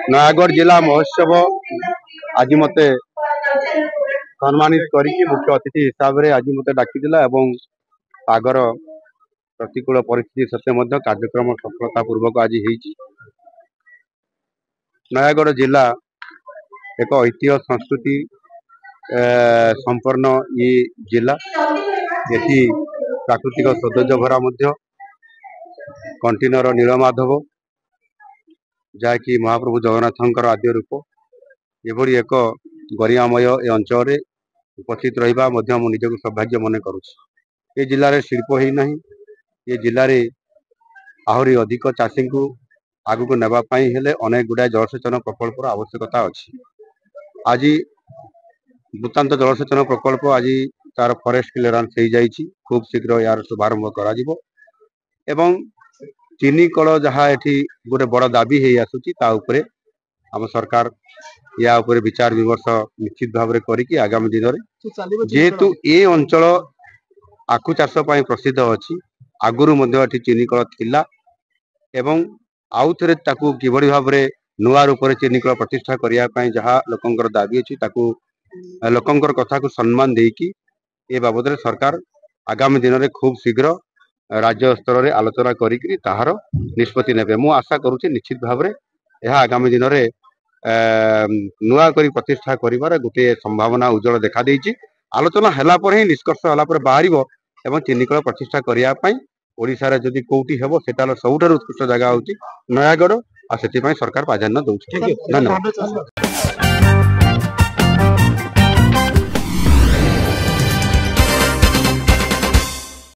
नयागढ़ जिला महोत्सव आज मते सम्मानित करिकी मुख्य अतिथि हिसाब से आज मते डाकिला एवं आगर प्रतिकूल परिस्थिति सत्वे कार्यक्रम सफलता पूर्वक आज होईची। नयागढ़ जिला एक ऐतिह्य संस्कृति संपन्न ये जिला ये प्राकृतिक सौंदर्य भरा कंटीनर नीलमाधव जहाँकि महाप्रभु जगन्नाथ आद्य रूप एभली एक गरिमामय ए अंचल उपस्थित रहा निजक सौभाग्य मन करुँच। जिले में शिल्प होना ये जिले में आहरी अधिक चाषी को आगू नापी हेले अनेक गुड़ाए जलसेचन प्रकल्पर आवश्यकता अच्छी। आज भूतांत जलसेचन प्रकल्प आज तार फॉरेस्ट क्लियरेंस हो जाइए, खूब शीघ्र यार शुभारंभ कर चीनी कल जहाँ एठी गोटे बड़ दाबी हो आसूची आम सरकार या उपरे विचार विमर्श निश्चित भाव में करी आगामी दिन में जेहेतु ये अंचल आखु चाष प्रसिद्ध अच्छी आगुरी चीनी कल थिला एवं आउ थे किभली भाव में नुआ रूप से चीनी कल प्रतिष्ठा करने जहाँ लोकंर दाबी अच्छी लोकंर कथा को सम्मान देकी ए बाबद सरकार आगामी दिन में खूब शीघ्र राज्य स्तर में आलोचना करी ताहार निष्पत्ति ने मु आशा करुच्ची निश्चित भाव में यह आगामी दिन में नुआ करी प्रतिष्ठा करिवार गोटे संभावना उज्जवल देखा देइछि। आलोचना हला पर ही निष्कर्ष हला पर बाहरिबो एवं चिन्नीकल प्रतिष्ठा करिया पई ओडिसा रे जदि कोउटी हेबो सेटा सबुठारु उत्कृष्ट जगह होछि नयागढ़ आ सेति पई सरकार प्राधान्य दउछि। धन्यवाद।